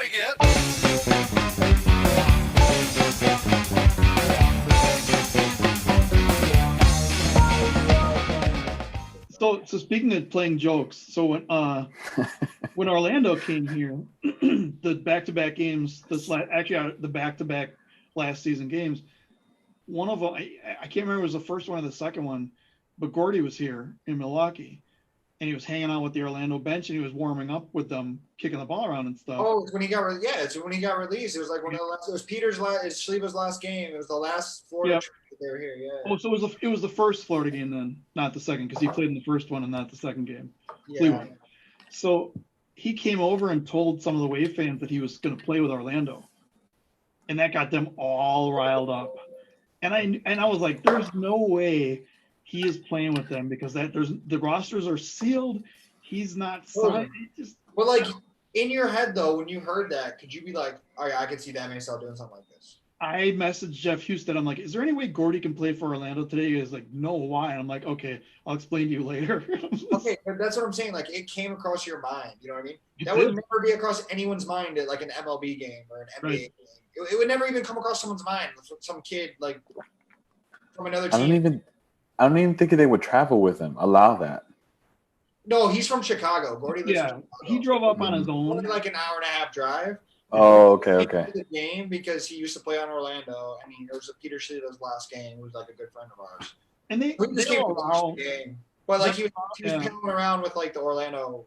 out again. So speaking of playing jokes, so when Orlando came here, the back-to-back games, the back-to-back last season games, one of them I can't remember if it was the first one or the second one, but Gordy was here in Milwaukee, and he was hanging out with the Orlando bench, and he was warming up with them, kicking the ball around and stuff. Oh, it's when he got it's when he got released. It was like one of the last. It was Schleba's last game. It was the last Florida trip that they were here. Yeah. Oh, so it was the first Florida game then, not the second, because he played in the first one and not the second game. Yeah. Cleveland. So he came over and told some of the Wave fans that he was going to play with Orlando, and that got them all riled up. And I was like, there's no way he is playing with them, because the rosters are sealed. He's not signed. But like in your head though, when you heard that, could you be like, all right, I could see that MASL doing something like this? I messaged Jeff Houston. I'm like, is there any way Gordy can play for Orlando today? He was like, no, why? And I'm like, okay, I'll explain to you later. Okay, but that's what I'm saying. Like, it came across your mind. You know what I mean? That would never be across anyone's mind at like an MLB game or an NBA game. It would never even come across someone's mind. Some kid like from another team. I don't even think they would travel with him. Allow that. No, he's from Chicago. Gordy lives in Chicago. He drove up on his own. Only like an hour and a half drive. Oh, okay. The game because he used to play on Orlando, and it was Peter Schleba's last game. He was like a good friend of ours. And they allow game, but like he was hanging around with like the Orlando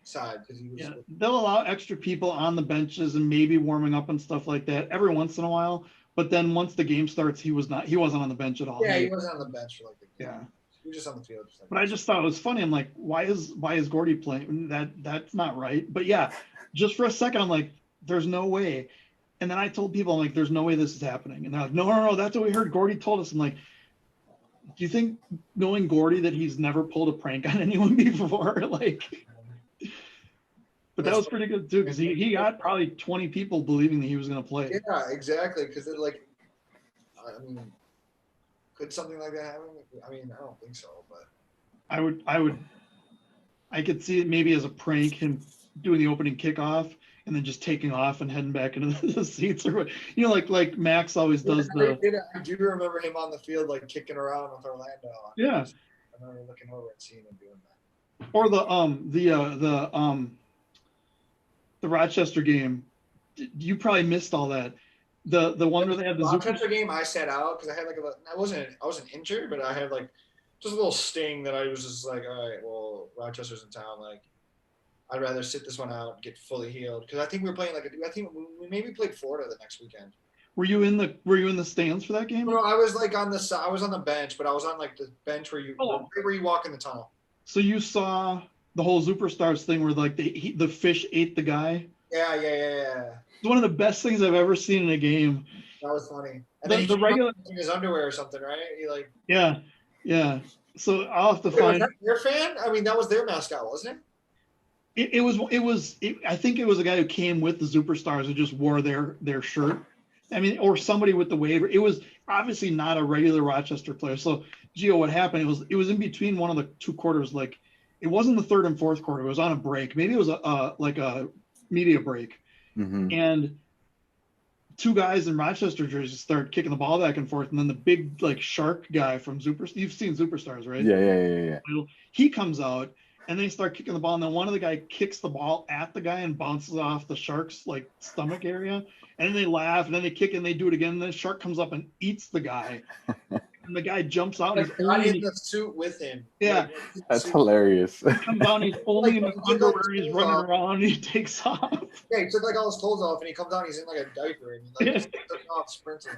side because he was. Yeah, they'll allow extra people on the benches and maybe warming up and stuff like that every once in a while. But then once the game starts, he wasn't on the bench at all. Yeah, he wasn't on the bench for like the game. Yeah. He was just on the field. But I just thought it was funny. I'm like, why is Gordy playing? That's not right. But yeah, just for a second, I'm like, there's no way. And then I told people, I'm like, there's no way this is happening. And they're like, no, that's what we heard. Gordy told us. I'm like, do you think, knowing Gordy, that he's never pulled a prank on anyone before? Like, but that was pretty good too, because he got probably 20 people believing that he was going to play. Yeah, exactly. Because I mean, could something like that happen? I mean, I don't think so, but I could see it maybe as a prank, him doing the opening kickoff and then just taking off and heading back into the seats, or what, like Max always does. I do remember him on the field like kicking around with Orlando. Yeah, I remember looking over and seeing him doing that. Or the Rochester game. You probably missed all that. The one where they had the Rochester game, I sat out because I had I wasn't injured, but I had like just a little sting that I was just like, all right, well, Rochester's in town, like. I'd rather sit this one out and get fully healed, because I think we were playing I think we maybe played Florida the next weekend. Were you in the stands for that game? No, I was like I was on the bench, but I was on like the bench where you walk in the tunnel. So you saw the whole Superstars thing where like the fish ate the guy? Yeah. It's one of the best things I've ever seen in a game. That was funny. And then he regular in his underwear or something, right? He like yeah. So I'll have to find. Was that your fan? I mean, that was their mascot, wasn't it? It was. I think it was a guy who came with the Superstars who just wore their shirt. I mean, or somebody with the waiver. It was obviously not a regular Rochester player. So, Gio, what happened? It was in between one of the two quarters. Like, it wasn't the third and fourth quarter. It was on a break. Maybe it was a media break. Mm-hmm. And two guys in Rochester jerseys start kicking the ball back and forth, and then the big like shark guy from You've seen Superstars, right? Yeah. He comes out. And they start kicking the ball, and then one of the guy kicks the ball at the guy and bounces off the shark's like stomach area. And then they laugh, and then they kick, and they do it again. And then the shark comes up and eats the guy, and the guy jumps out. Like he's in the suit with him. Yeah, that's hilarious. He comes out, and he's only in his underwear, and he's running around, and he takes off. Yeah, he took like all his clothes off, and he comes down, he's in like a diaper, and he like took off sprinting.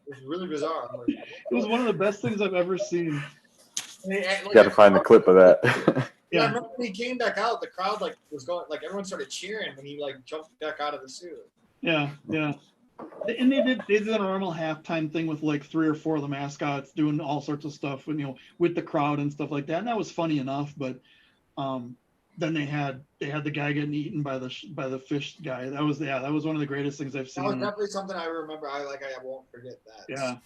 It was really bizarre. Like, it was one of the best things I've ever seen. You got to find the clip of that. Yeah, I remember when he came back out, the crowd like was going, like everyone started cheering when he like jumped back out of the suit. Yeah. And they did a normal halftime thing with like 3 or 4 of the mascots doing all sorts of stuff, with the crowd and stuff like that. And that was funny enough, but then they had the guy getting eaten by the fish guy. That was one of the greatest things I've seen. That was definitely something I remember. I won't forget that. Yeah.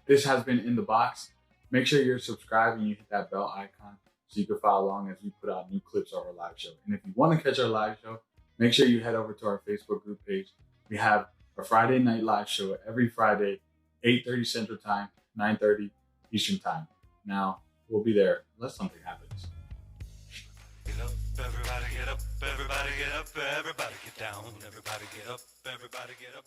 This has been In The Box. Make sure you're subscribed and you hit that bell icon so you can follow along as we put out new clips of our live show. And if you want to catch our live show, make sure you head over to our Facebook group page. We have a Friday night live show every Friday, 8:30 Central Time, 9:30 Eastern Time. Now, we'll be there unless something happens. Get up, everybody get up, everybody get up, everybody get down, everybody get up, everybody get up.